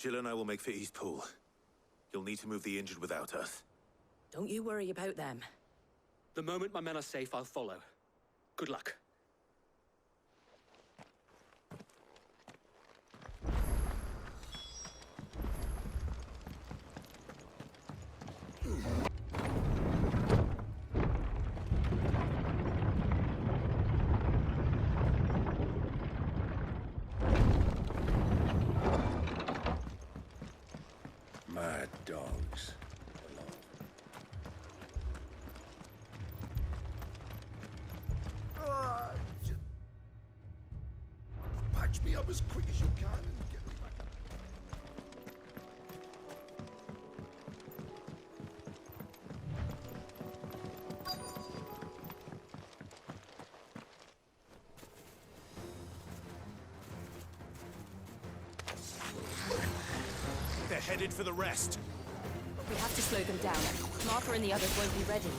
Jill and I will make for East Pool. You'll need to move the injured without us. Don't you worry about them. The moment my men are safe, I'll follow. Good luck. Mad dogs. Patch me up as quick as you can and get me back. They're headed for the rest. We have to slow them down. Marker and the others won't be ready.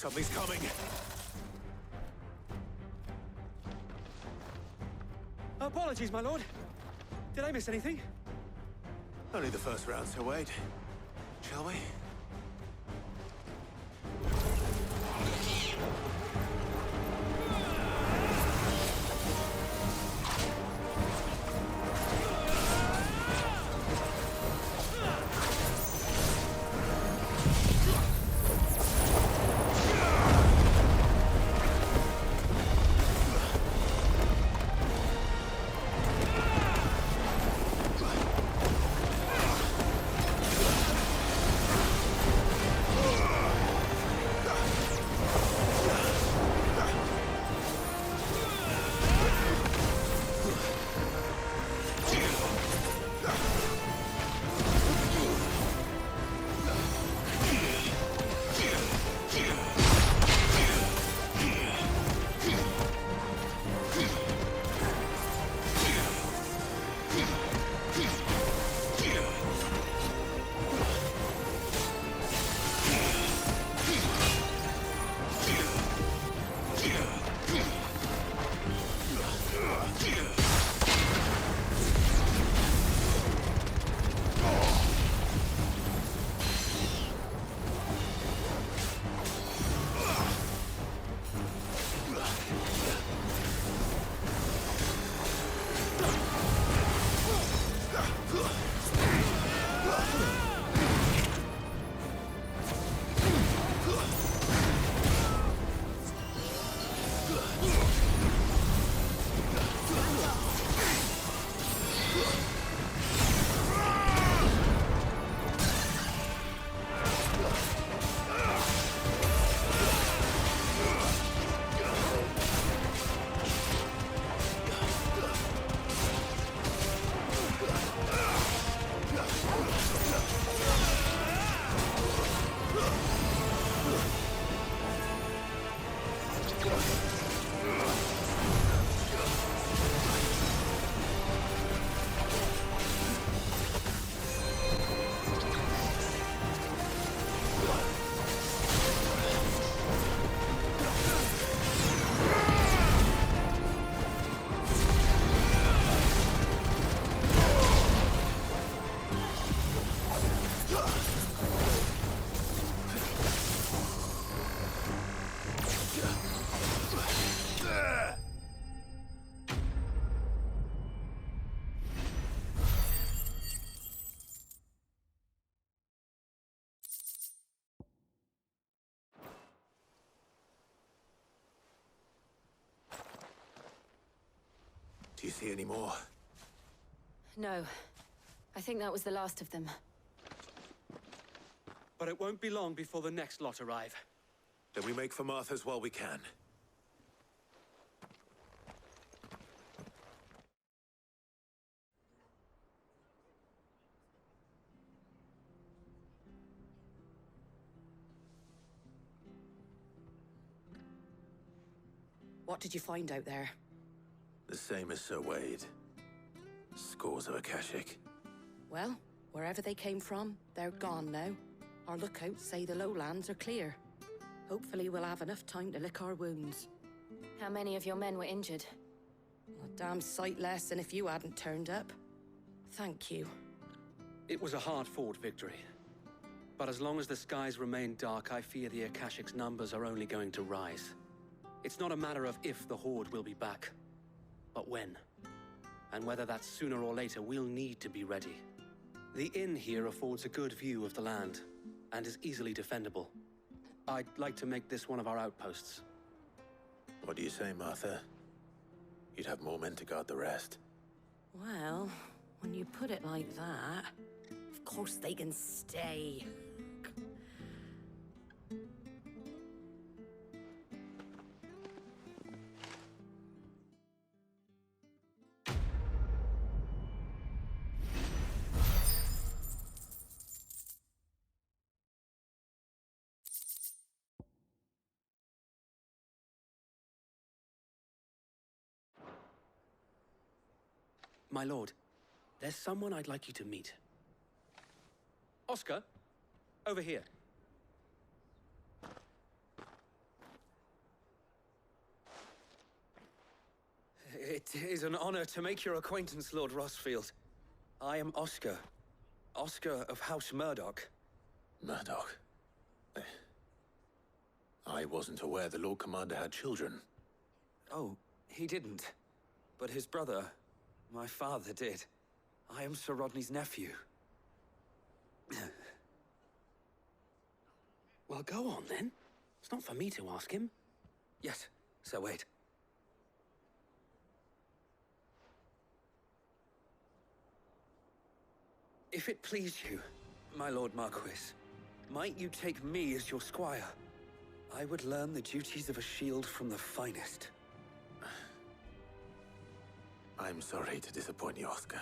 Something's coming. Apologies, my lord. Did I miss anything? Only the first round, so wait. Shall we? Do you see any more? No. I think that was the last of them. But it won't be long before the next lot arrive. Then we make for Martha's while we can. What did you find out there? The same as Sir Wade. Scores of Akashic. Well, wherever they came from, they're gone now. Our lookouts say the lowlands are clear. Hopefully we'll have enough time to lick our wounds. How many of your men were injured? A damn sight less than if you hadn't turned up. Thank you. It was a hard-fought victory. But as long as the skies remain dark, I fear the Akashic's numbers are only going to rise. It's not a matter of if the Horde will be back, but when. And whether that's sooner or later, we'll need to be ready. The inn here affords a good view of the land, and is easily defendable. I'd like to make this one of our outposts. What do you say, Martha? You'd have more men to guard the rest. Well, when you put it like that, of course they can stay. My lord, there's someone I'd like you to meet. Oscar, over here. It is an honor to make your acquaintance, Lord Rossfield. I am Oscar. Oscar of House Murdoch. Murdoch? I wasn't aware the Lord Commander had children. Oh, he didn't. But his brother, my father, did. I am Sir Rodney's nephew. Well, go on then. It's not for me to ask him. Yes, Sir Wade. If it please you, my Lord Marquis, might you take me as your squire? I would learn the duties of a shield from the finest. I'm sorry to disappoint you, Oscar,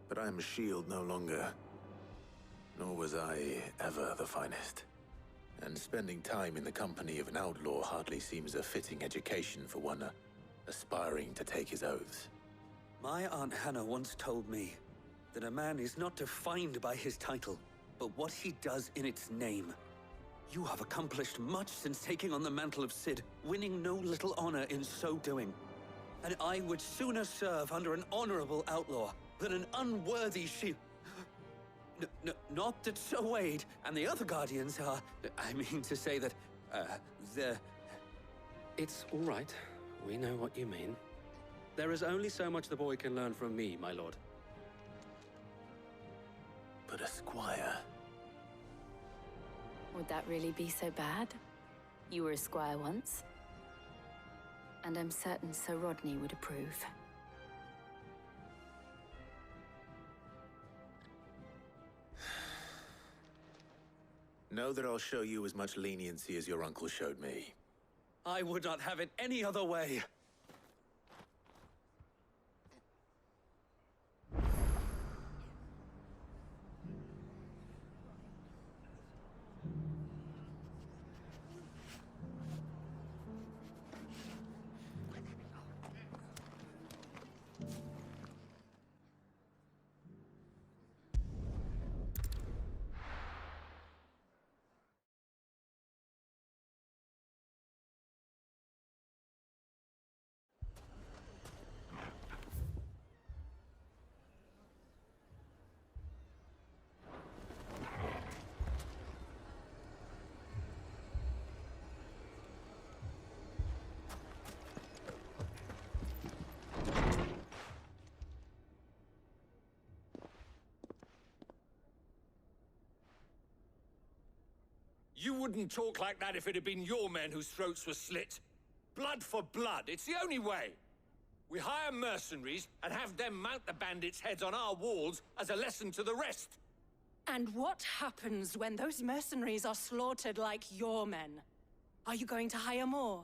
but I'm a shield no longer. Nor was I ever the finest. And spending time in the company of an outlaw hardly seems a fitting education for one aspiring to take his oaths. My Aunt Hannah once told me that a man is not defined by his title, but what he does in its name. You have accomplished much since taking on the mantle of Cid, winning no little honor in so doing. And I would sooner serve under an honorable outlaw than an unworthy shield. Not that Sir Wade and the other Guardians are... I mean to say that, they're... It's all right. We know what you mean. There is only so much the boy can learn from me, my lord. But a squire? Would that really be so bad? You were a squire once. And I'm certain Sir Rodney would approve. Know that I'll show you as much leniency as your uncle showed me. I would not have it any other way. You wouldn't talk like that if it had been your men whose throats were slit. Blood for blood, it's the only way. We hire mercenaries and have them mount the bandits' heads on our walls as a lesson to the rest. And what happens when those mercenaries are slaughtered like your men? Are you going to hire more?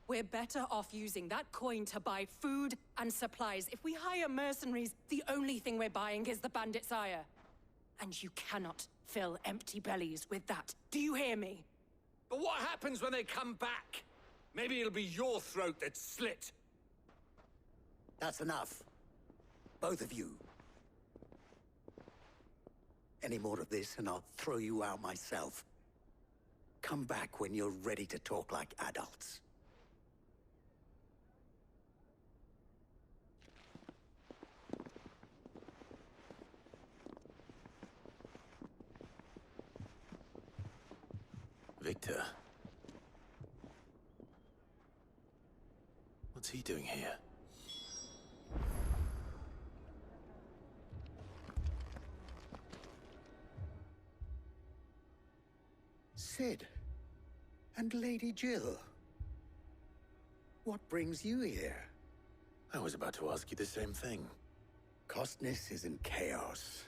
We're better off using that coin to buy food and supplies. If we hire mercenaries, the only thing we're buying is the bandits' ire. And you cannot fill empty bellies with that. Do you hear me? But what happens when they come back? Maybe it'll be your throat that's slit. That's enough. Both of you. Any more of this and I'll throw you out myself. Come back when you're ready to talk like adults. Victor. What's he doing here? Sid. And Lady Jill. What brings you here? I was about to ask you the same thing. Costness is in chaos,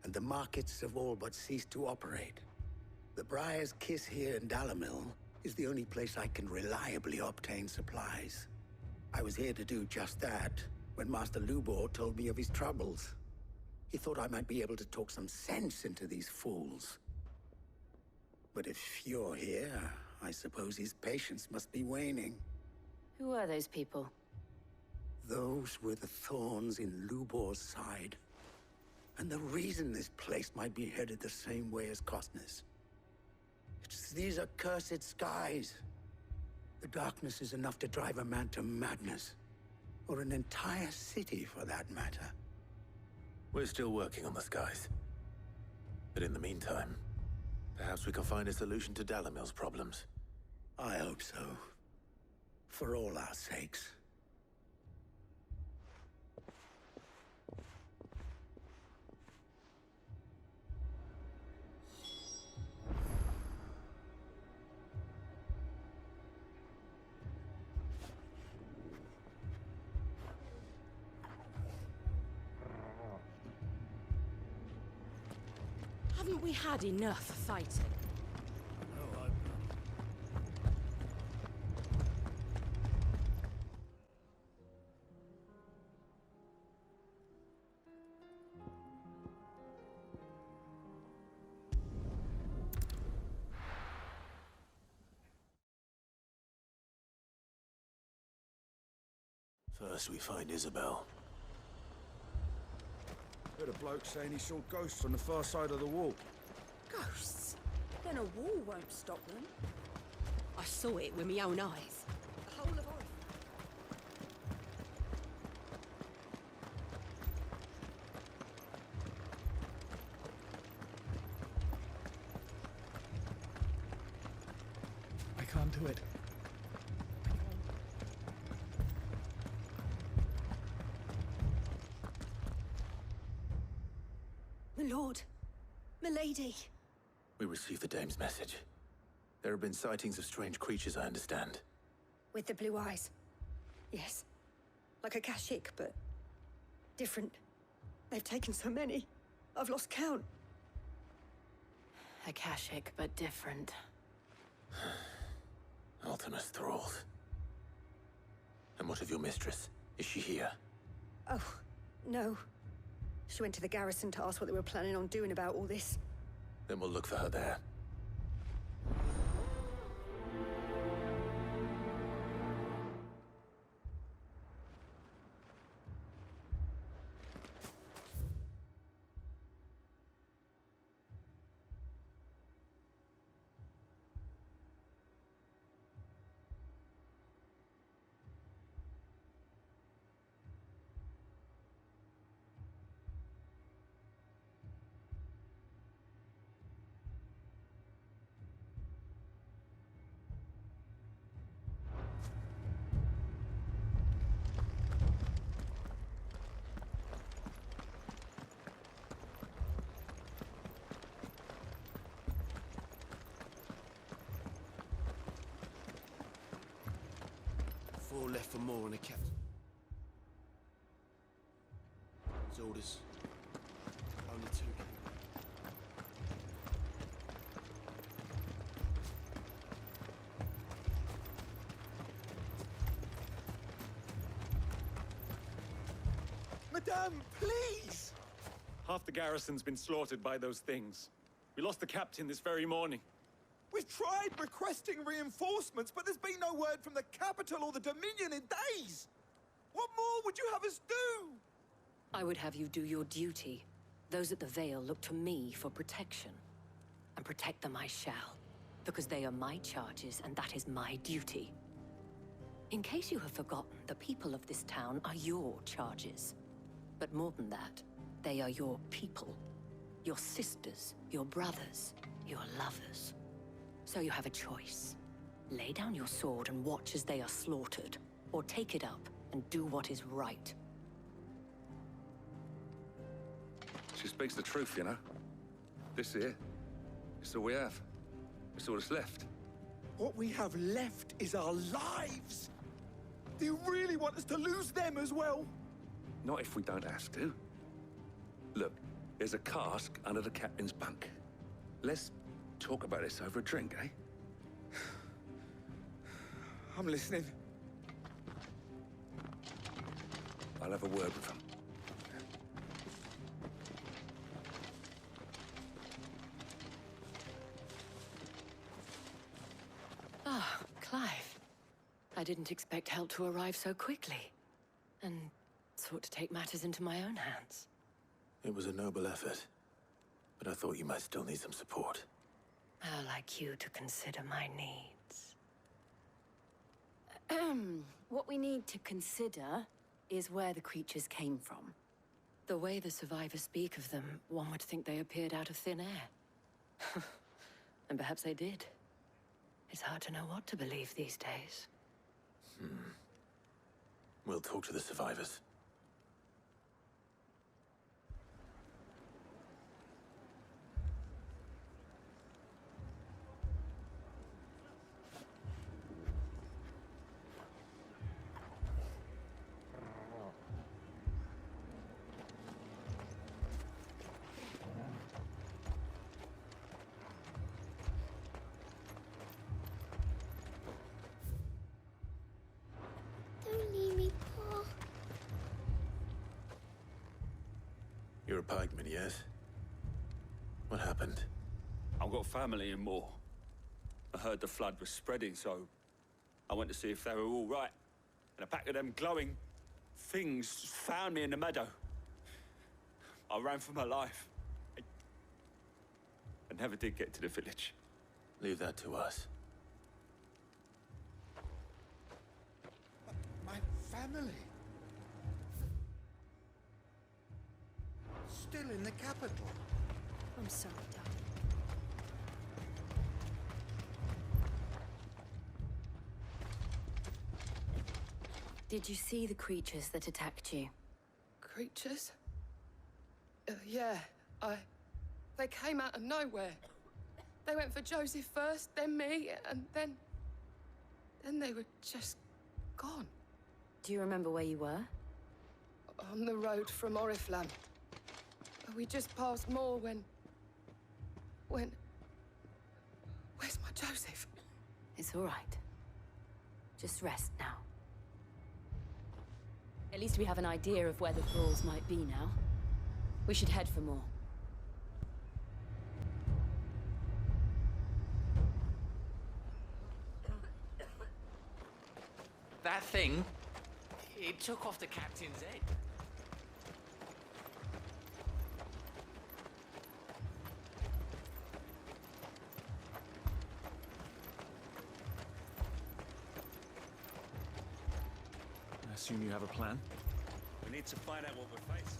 and the markets have all but ceased to operate. The Briar's Kiss here in Dalamil is the only place I can reliably obtain supplies. I was here to do just that when Master Lubor told me of his troubles. He thought I might be able to talk some sense into these fools. But if you're here, I suppose his patience must be waning. Who are those people? Those were the thorns in Lubor's side. And the reason this place might be headed the same way as Costness. It's these accursed skies. The darkness is enough to drive a man to madness. Or an entire city, for that matter. We're still working on the skies. But in the meantime, perhaps we can find a solution to Dalamil's problems. I hope so. For all our sakes. Haven't we had enough fighting? First we find Isabel. Heard a bloke saying he saw ghosts on the far side of the wall. Ghosts? Then a wall won't stop them. I saw it with my own eyes. The whole of Orphan. I can't do it. My lord. Milady. We received the dame's message. There have been sightings of strange creatures, I understand. With the blue eyes. Yes. Like a Kashik, but different. They've taken so many. I've lost count. Akashic, but different. Ultimus thralls. And what of your mistress? Is she here? Oh, no. She went to the garrison to ask what they were planning on doing about all this. Then we'll look for her there. Four left for more on the captain. Captain's orders. Only two. Madame, please! Half the garrison's been slaughtered by those things. We lost the captain this very morning. We've tried requesting reinforcements, but there's been no word from the capital or the Dominion in days! What more would you have us do? I would have you do your duty. Those at the Vale look to me for protection. And protect them I shall, because they are my charges, and that is my duty. In case you have forgotten, the people of this town are your charges. But more than that, they are your people. Your sisters, your brothers, your lovers. So you have a choice. Lay down your sword and watch as they are slaughtered, or take it up and do what is right. She speaks the truth, you know. This here, it's all we have. It's all that's left. What we have left is our lives! Do you really want us to lose them as well? Not if we don't have to. Look, there's a cask under the captain's bunk. Let's talk about this over a drink, eh? I'm listening. I'll have a word with him. Ah, Clive. I didn't expect help to arrive so quickly. And sought to take matters into my own hands. It was a noble effort, but I thought you might still need some support. I'd like you to consider my needs. What we need to consider is where the creatures came from. The way the survivors speak of them, one would think they appeared out of thin air. And perhaps they did. It's hard to know what to believe these days. We'll talk to the survivors. Don't leave me, Pa. You're a pikeman, yes? What happened? I've got family in Moor. I heard the flood was spreading, so I went to see if they were all right. And a pack of them glowing things found me in the meadow. I ran for my life. I never did get to the village. Leave that to us. My family. Still in the capital. I'm sorry, darling. Did you see the creatures that attacked you? Creatures? Yeah, They came out of nowhere. They went for Joseph first, then me, and then they were just gone. Do you remember where you were? On the road from Oriflamme. We just passed Moor when... Where's my Joseph? It's all right. Just rest now. At least we have an idea of where the thralls might be now. We should head for more. That thing, it took off the captain's head. I assume you have a plan? We need to find out what we're facing.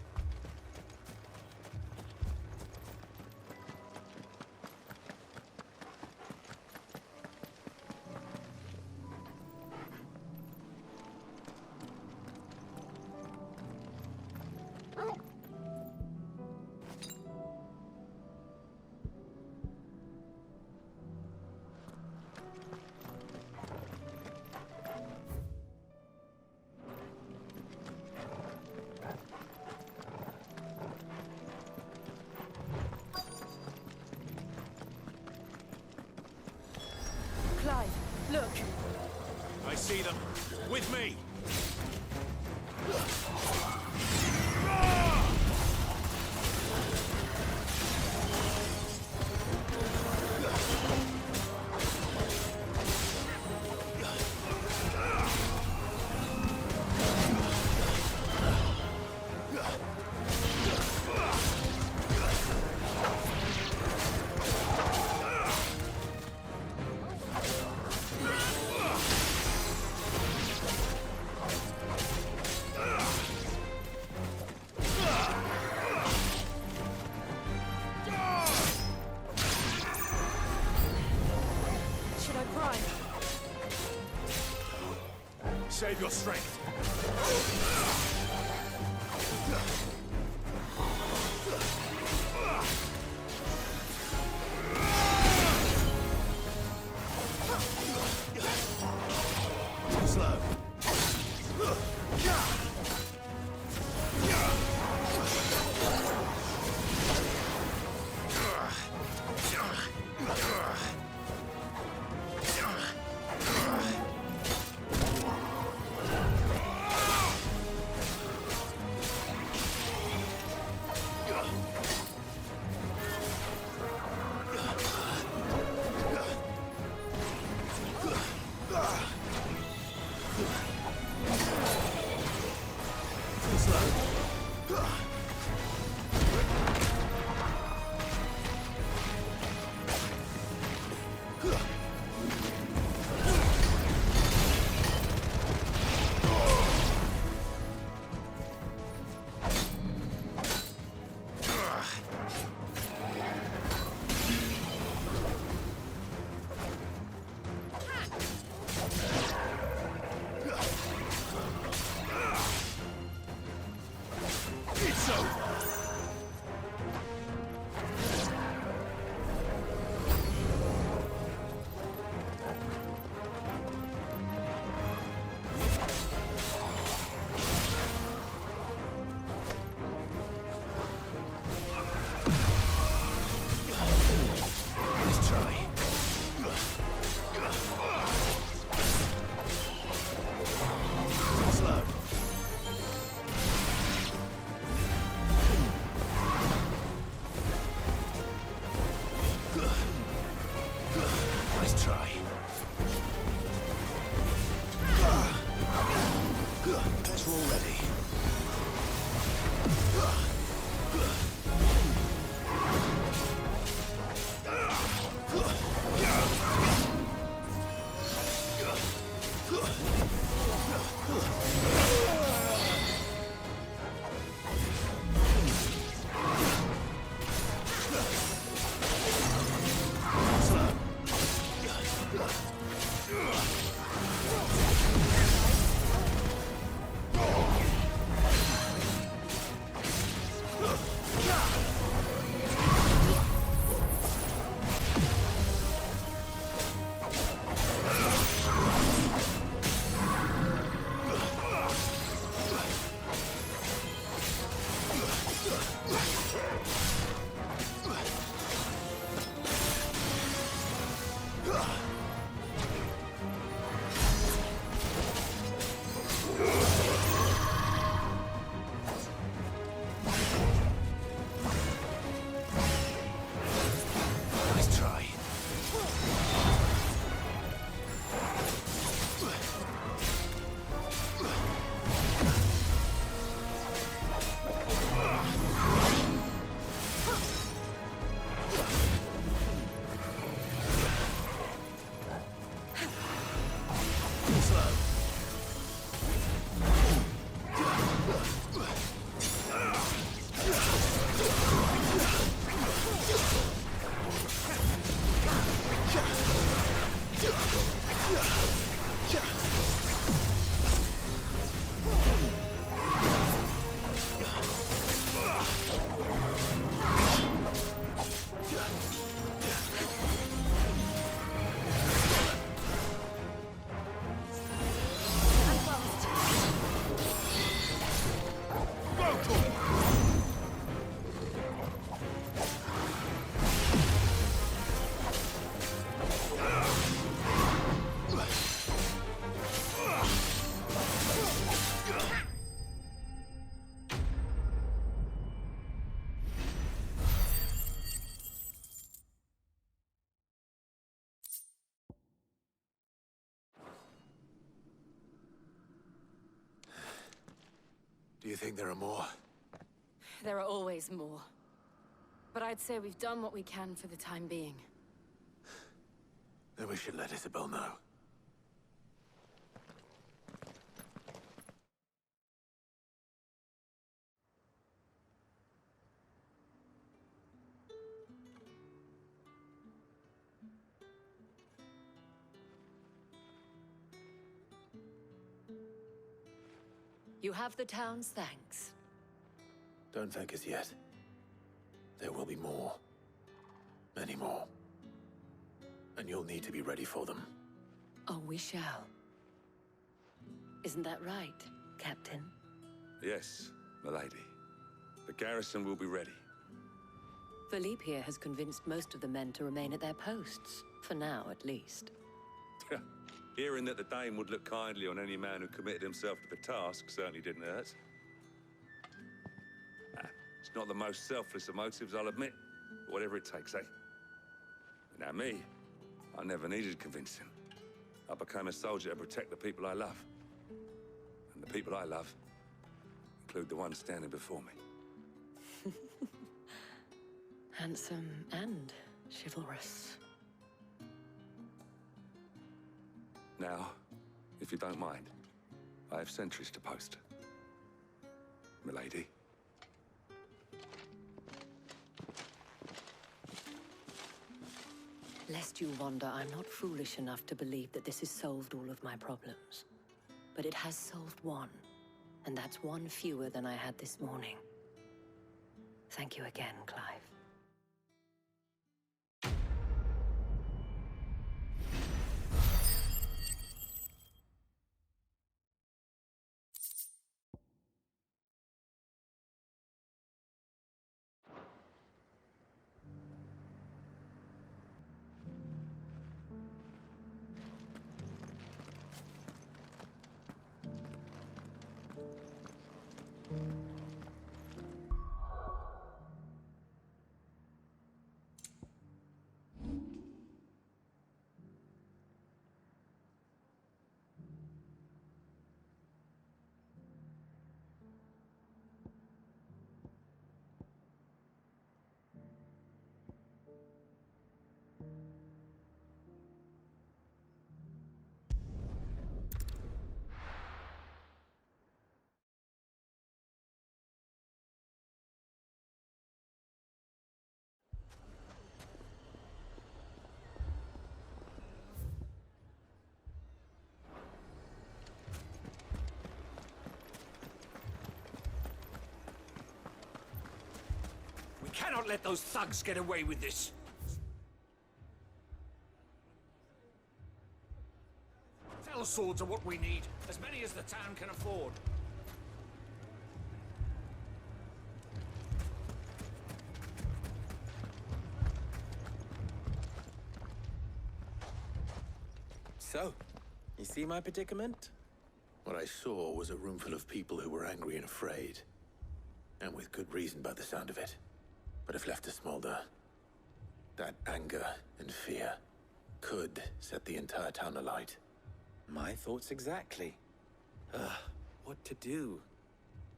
save your strength. Do you think there are more? There are always more. But I'd say we've done what we can for the time being. Then we should let Isabel know. You have the town's thanks. Don't thank us yet. There will be more. Many more. And you'll need to be ready for them. Oh, we shall. Isn't that right, Captain? Yes, milady. The garrison will be ready. Philippe here has convinced most of the men to remain at their posts. For now, at least. Hearing that the Dane would look kindly on any man who committed himself to the task certainly didn't hurt. It's not the most selfless of motives, I'll admit. But whatever it takes, eh? Now me, I never needed convincing. I became a soldier to protect the people I love. And the people I love include the one standing before me. Handsome and chivalrous. Now, if you don't mind, I have sentries to post. Milady. Lest you wonder, I'm not foolish enough to believe that this has solved all of my problems. But it has solved one, and that's one fewer than I had this morning. Thank you again, Clive. We cannot let those thugs get away with this. Tell swords are what we need, as many as the town can afford. So, you see my predicament? What I saw was a room full of people who were angry and afraid. And with good reason by the sound of it. But if left to smolder, that anger and fear could set the entire town alight. My thoughts exactly. What to do?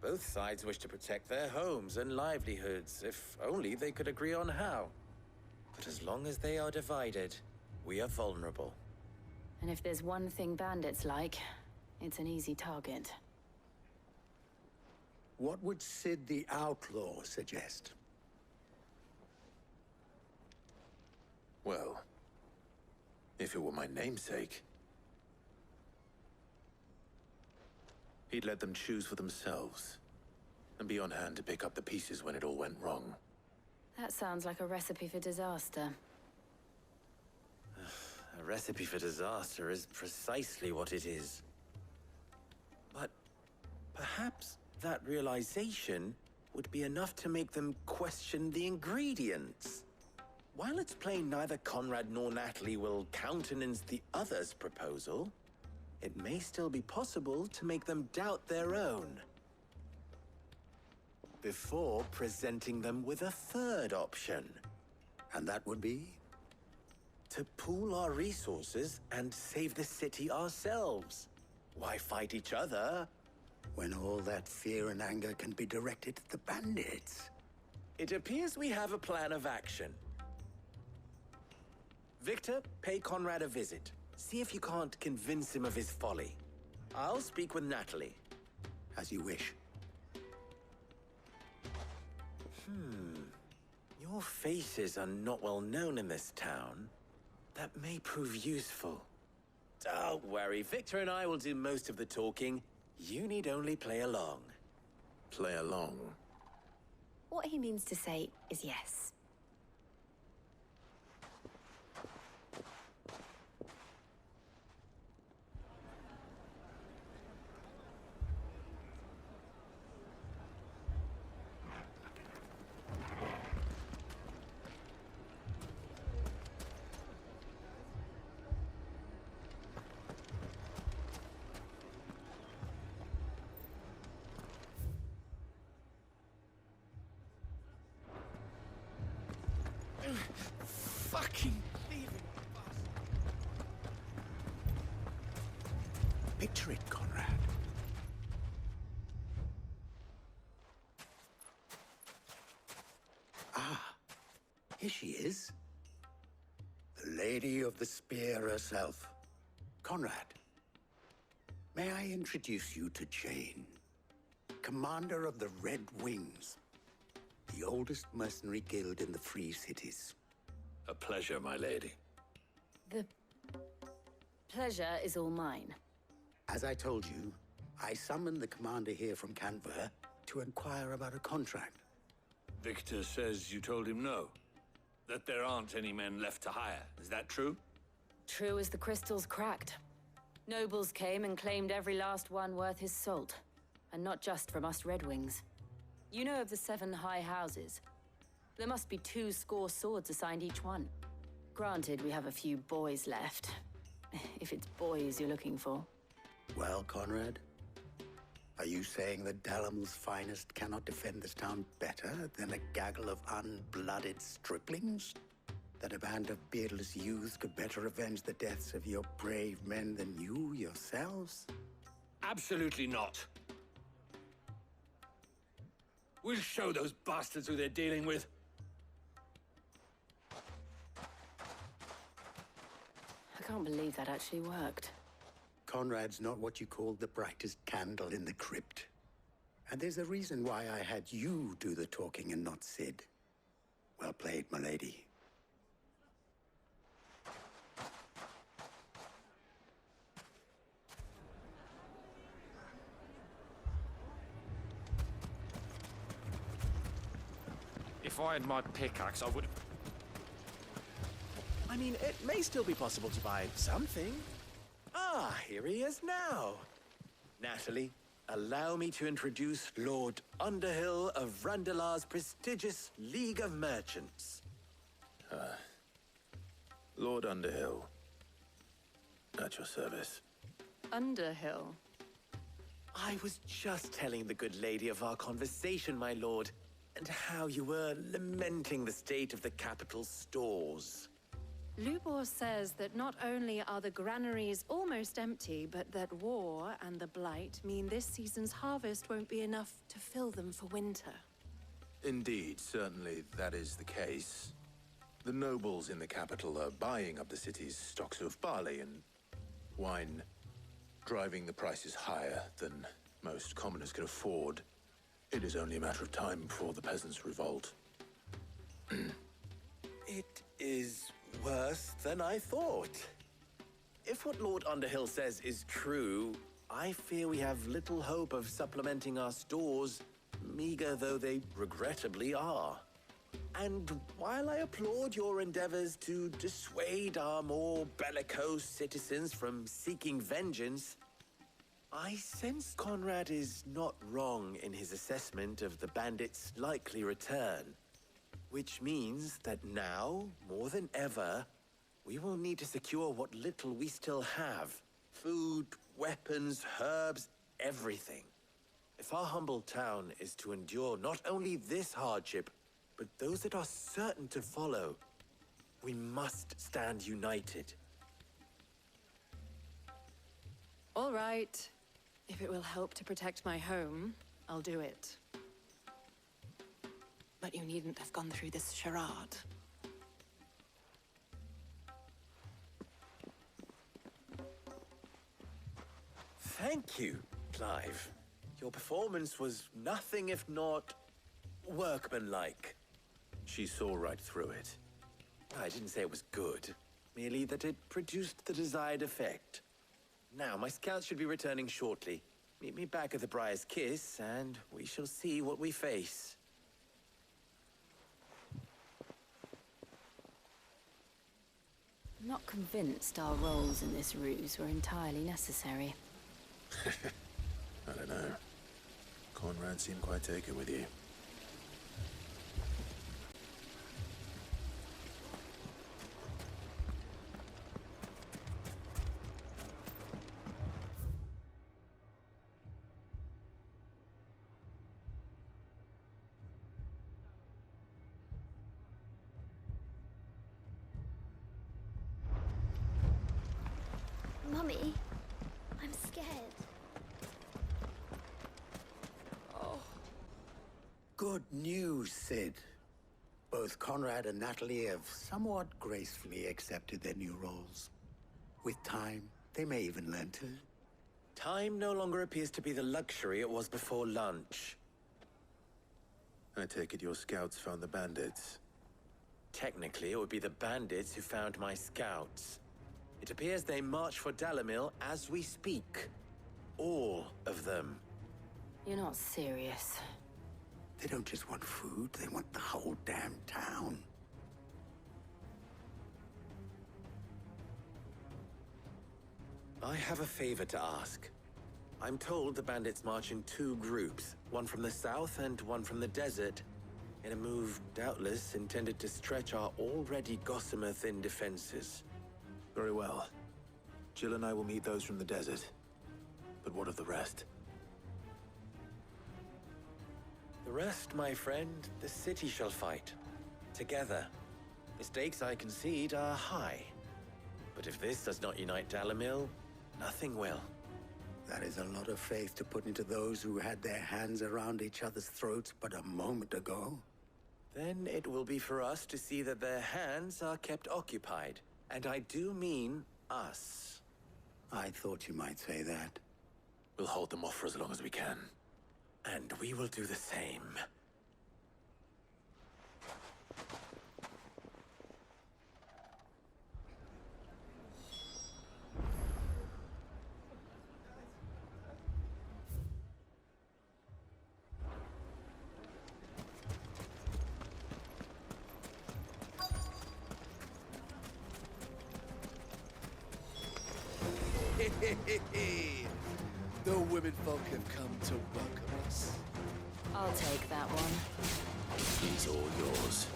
Both sides wish to protect their homes and livelihoods, if only they could agree on how. But as long as they are divided, we are vulnerable. And if there's one thing bandits like, it's an easy target. What would Sid the Outlaw suggest? Well, if it were my namesake, he'd let them choose for themselves, and be on hand to pick up the pieces when it all went wrong. That sounds like a recipe for disaster. A recipe for disaster is precisely what it is. But perhaps that realization would be enough to make them question the ingredients. While it's plain neither Conrad nor Natalie will countenance the other's proposal, it may still be possible to make them doubt their own. Before presenting them with a third option. And that would be? To pool our resources and save the city ourselves. Why fight each other? When all that fear and anger can be directed at the bandits. It appears we have a plan of action. Victor, pay Conrad a visit. See if you can't convince him of his folly. I'll speak with Natalie. As you wish. Your faces are not well known in this town. That may prove useful. Don't worry, Victor and I will do most of the talking. You need only play along. Play along? What he means to say is yes. Fucking leaving. Picture it, Conrad. Ah, here she is. The Lady of the Spear herself. Conrad, may I introduce you to Jane, commander of the Red Wings, the oldest mercenary guild in the Free Cities. A pleasure, my lady. The pleasure is all mine. As I told you, I summoned the commander here from Canver to inquire about a contract. Victor says you told him no. That there aren't any men left to hire. Is that true? True as the crystals cracked. Nobles came and claimed every last one worth his salt. And not just from us Red Wings. You know of the 7 high houses. There must be 2 swords assigned each one. Granted, we have a few boys left. If it's boys you're looking for. Well, Conrad, are you saying that Dalamil's finest cannot defend this town better than a gaggle of unblooded striplings? That a band of beardless youths could better avenge the deaths of your brave men than you yourselves? Absolutely not. We'll show those bastards who they're dealing with. I can't believe that actually worked. Conrad's not what you call the brightest candle in the crypt. And there's a reason why I had you do the talking and not Sid. Well played, my lady. If I had my pickaxe, I would... I mean, it may still be possible to buy something. Ah, here he is now. Natalie, allow me to introduce Lord Underhill of Randalar's prestigious League of Merchants. Lord Underhill. At your service. Underhill? I was just telling the good lady of our conversation, my lord, and how you were lamenting the state of the capital's stores. Lubor says that not only are the granaries almost empty, but that war and the Blight mean this season's harvest won't be enough to fill them for winter. Indeed, certainly that is the case. The nobles in the capital are buying up the city's stocks of barley and wine, driving the prices higher than most commoners can afford. It is only a matter of time before the peasants revolt. It is worse than I thought. If what Lord Underhill says is true, I fear we have little hope of supplementing our stores, meager though they regrettably are. And while I applaud your endeavors to dissuade our more bellicose citizens from seeking vengeance, I sense Conrad is not wrong in his assessment of the bandits' likely return. Which means that now, more than ever, we will need to secure what little we still have. Food, weapons, herbs, everything. If our humble town is to endure not only this hardship, but those that are certain to follow, we must stand united. All right. If it will help to protect my home, I'll do it. But you needn't have gone through this charade. Thank you, Clive. Your performance was nothing if not workmanlike. She saw right through it. I didn't say it was good, merely that it produced the desired effect. Now, my scouts should be returning shortly. Meet me back at the Briar's Kiss, and we shall see what we face. I'm not convinced our roles in this ruse were entirely necessary. I don't know. Conrad seemed quite taken with you. Mummy, I'm scared. Good news, Sid. Both Conrad and Natalie have somewhat gracefully accepted their new roles. With time, they may even learn to. Time no longer appears to be the luxury it was before lunch. I take it your scouts found the bandits. Technically, it would be the bandits who found my scouts. It appears they march for Dalamil as we speak. All of them. You're not serious. They don't just want food, they want the whole damn town. I have a favor to ask. I'm told the bandits march in two groups, one from the south and one from the desert, in a move doubtless intended to stretch our already gossamer-thin defenses. Very well. Jill and I will meet those from the desert. But what of the rest? The rest, my friend, the city shall fight. Together. The stakes, I concede, are high. But if this does not unite Dalamil, nothing will. That is a lot of faith to put into those who had their hands around each other's throats but a moment ago. Then it will be for us to see that their hands are kept occupied. And I do mean us. I thought you might say that. We'll hold them off for as long as we can. And we will do the same. The women folk have come to welcome us. I'll take that one. He's all yours.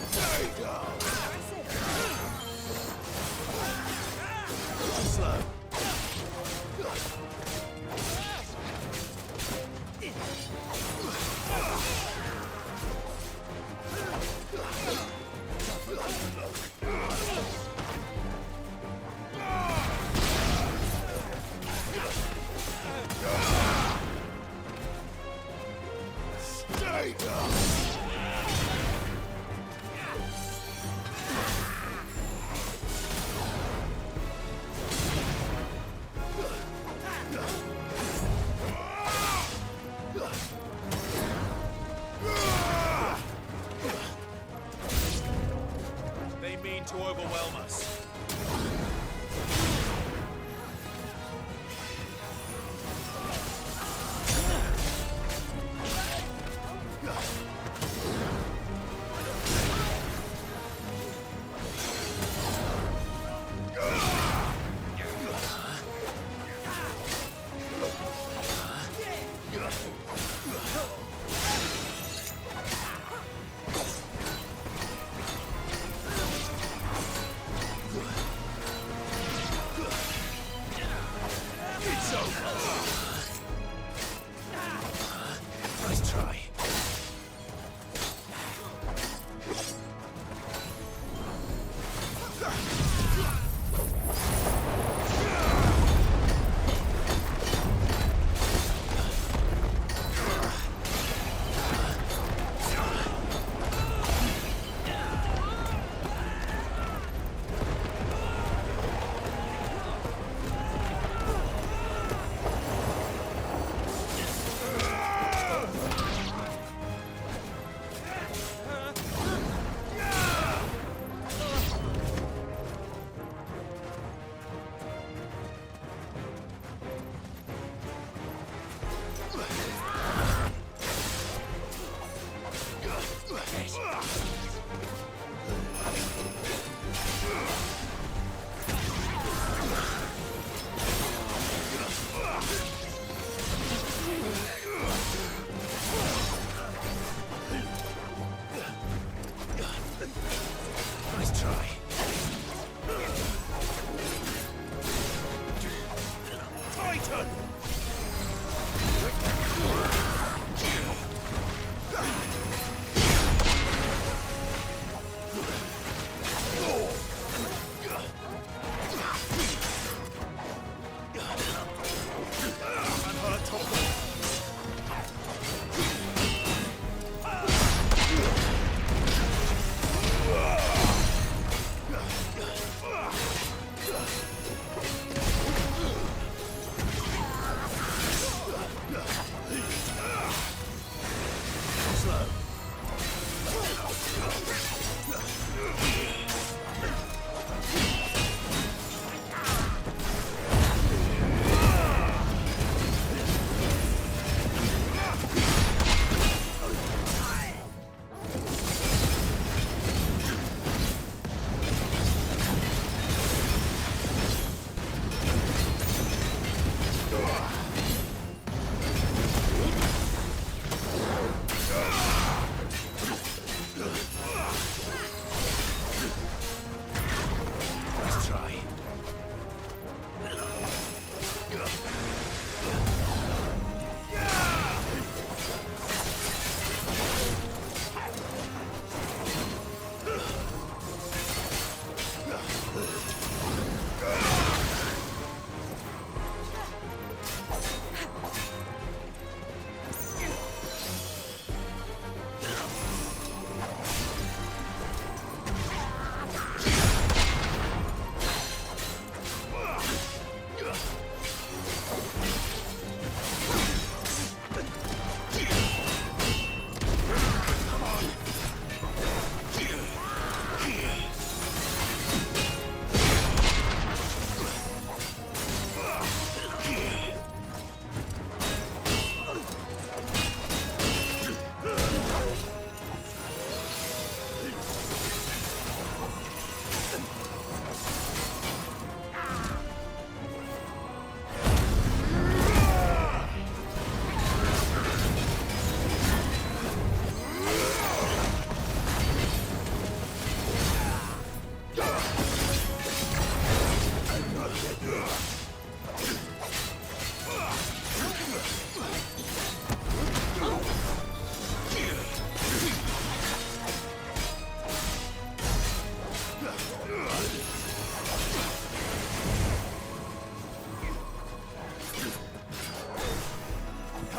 Stay down! Slow. Stay down! They mean to overwhelm us. try. Titan!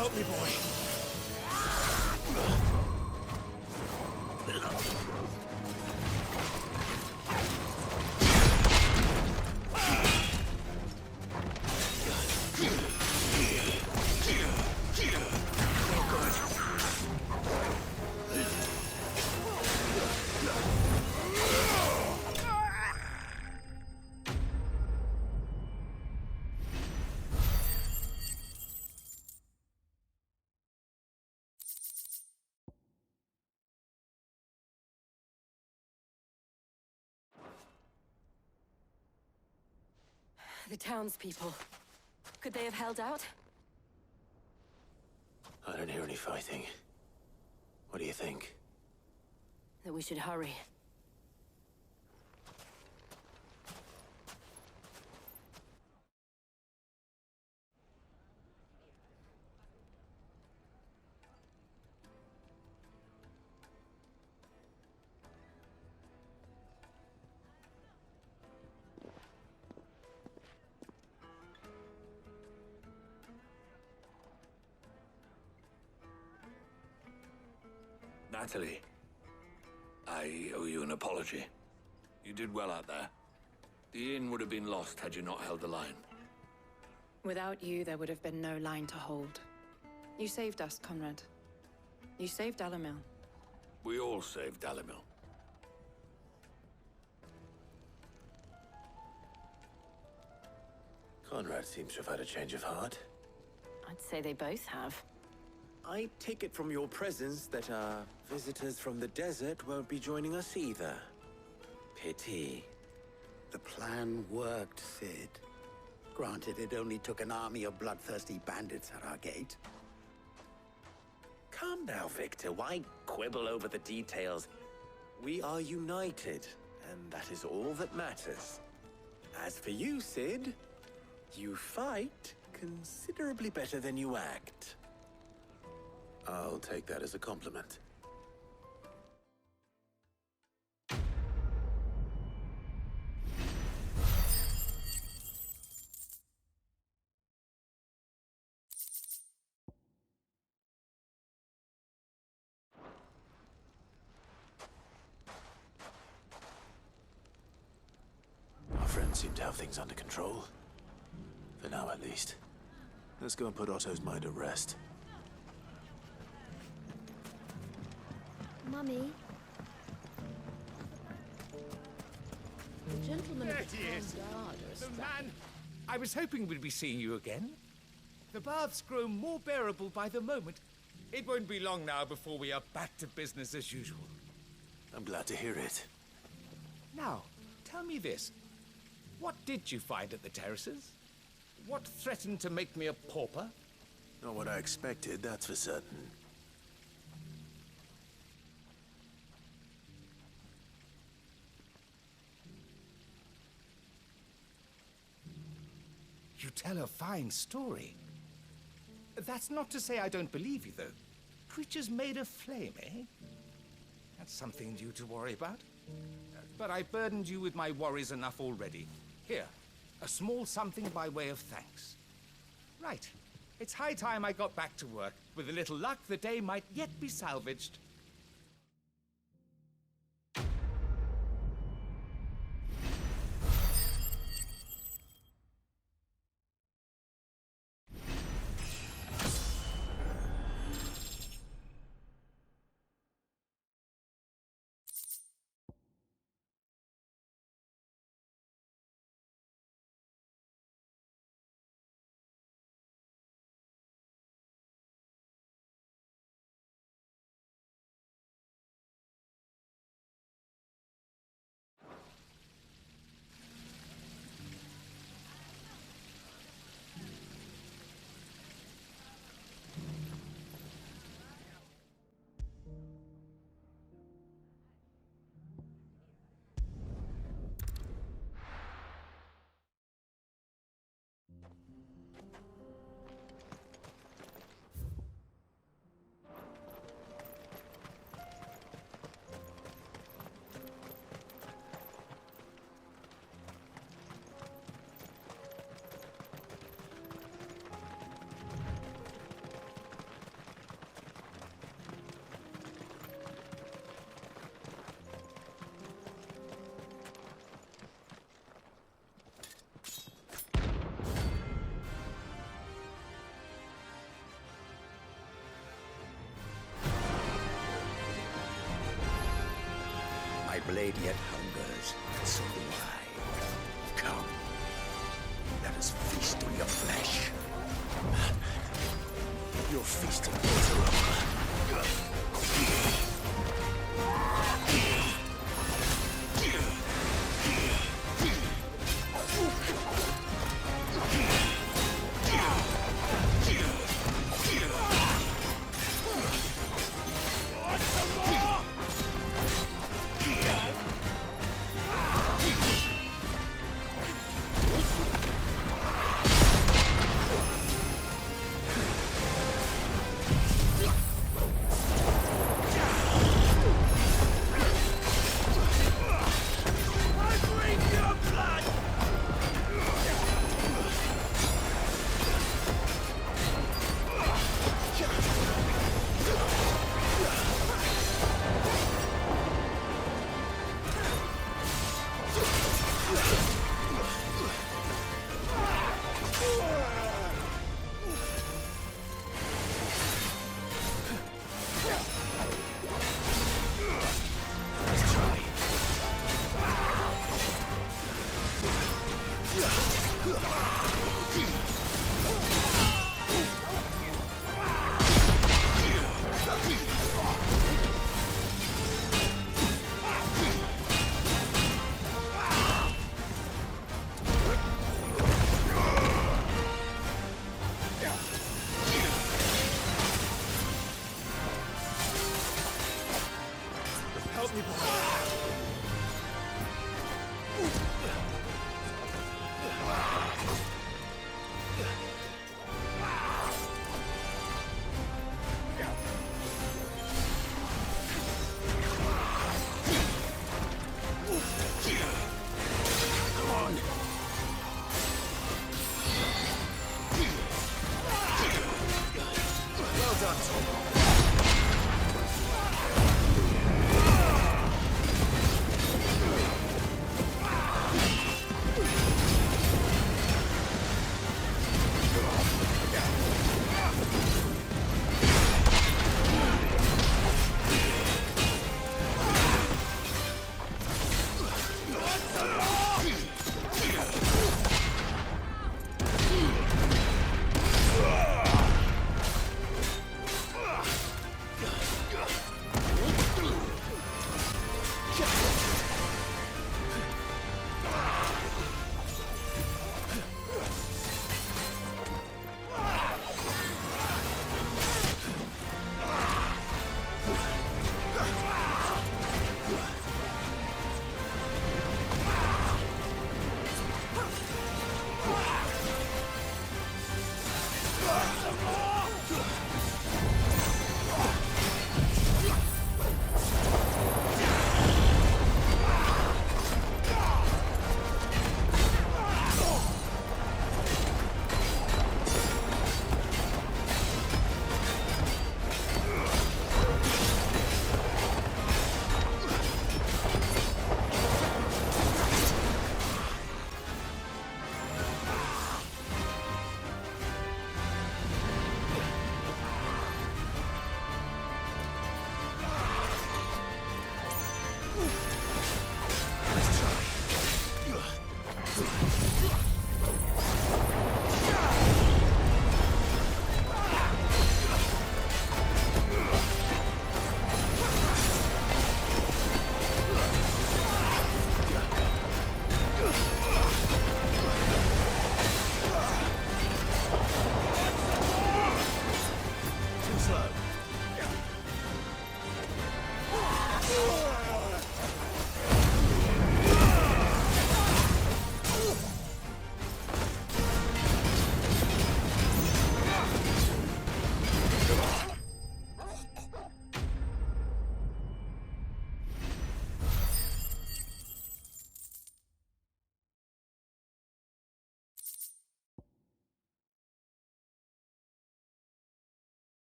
Help me, boy. The townspeople. Could they have held out? I don't hear any fighting. What do you think? That we should hurry. Natalie, I owe you an apology. You did well out there. The inn would have been lost had you not held the line. Without you, there would have been no line to hold. You saved us, Conrad. You saved Dalamil. We all saved Dalamil. Conrad seems to have had a change of heart. I'd say they both have. I take it from your presence that our visitors from the desert won't be joining us either. Pity. The plan worked, Sid. Granted, it only took an army of bloodthirsty bandits at our gate. Calm now, Victor. Why quibble over the details? We are united, and that is all that matters. As for you, Sid, you fight considerably better than you act. I'll take that as a compliment. Our friends seem to have things under control. For now, at least. Let's go and put Otto's mind at rest. Mummy? The gentleman There of the he town is. guard The man. I was hoping we'd be seeing you again. The baths grow more bearable by the moment. It won't be long now before we are back to business as usual. I'm glad to hear it. Now, tell me this. What did you find at the terraces? What threatened to make me a pauper? Not what I expected, that's for certain. You tell a fine story. That's not to say I don't believe you, though. Creatures made of flame, eh? That's something new to worry about. But I burdened you with my worries enough already. Here, a small something by way of thanks. Right. It's high time I got back to work. With a little luck, the day might yet be salvaged. My blade yet hungers, and so do I. Come, let us feast on your flesh. Your feasting is over.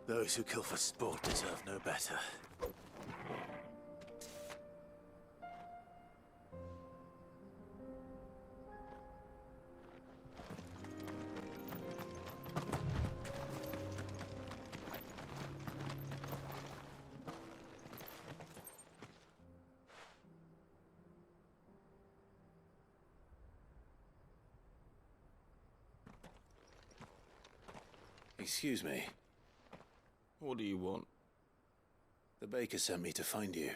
Those who kill for sport deserve no better. Excuse me. What do you want? The baker sent me to find you.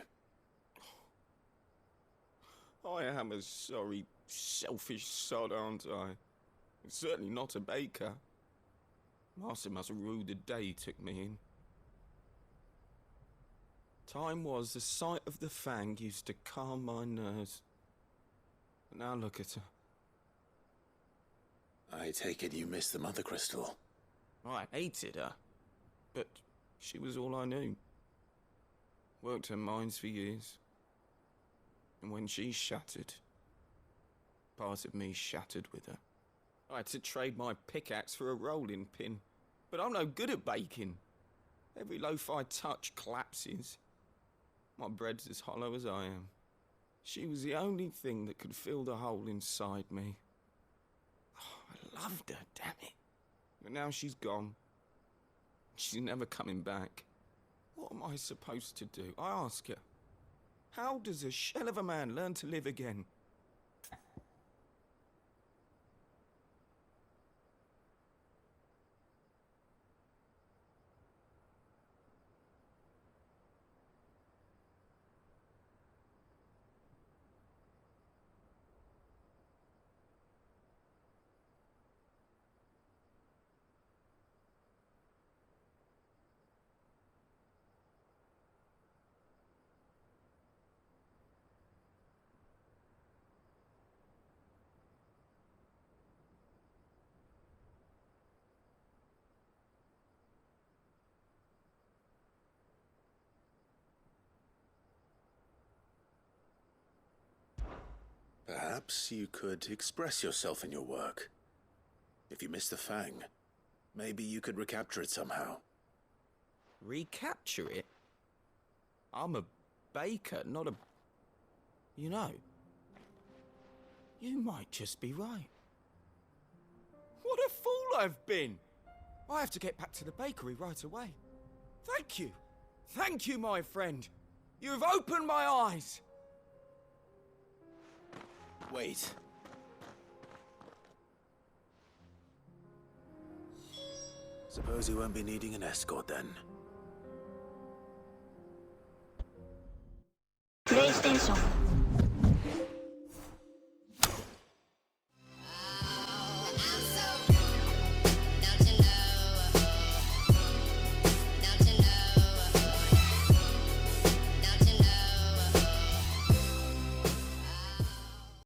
I am a sorry, selfish sod, aren't I? I'm certainly not a baker. Master must have ruled the day he took me in. Time was the sight of the fang used to calm my nerves. But now look at her. I take it you missed the Mother Crystal. I hated her, but she was all I knew. Worked her mines for years. And when she shattered, part of me shattered with her. I had to trade my pickaxe for a rolling pin, but I'm no good at baking. Every loaf I touch collapses. My bread's as hollow as I am. She was the only thing that could fill the hole inside me. Oh, I loved her, damn it. But now she's gone. She's never coming back. What am I supposed to do? I ask her. How does a shell of a man learn to live again? Perhaps you could express yourself in your work. If you miss the Fang, maybe you could recapture it somehow. Recapture it? I'm a baker, not a... You know, you might just be right. What a fool I've been! I have to get back to the bakery right away. Thank you. Thank you, my friend. You've opened my eyes. Wait. Suppose you won't be needing an escort then. PlayStation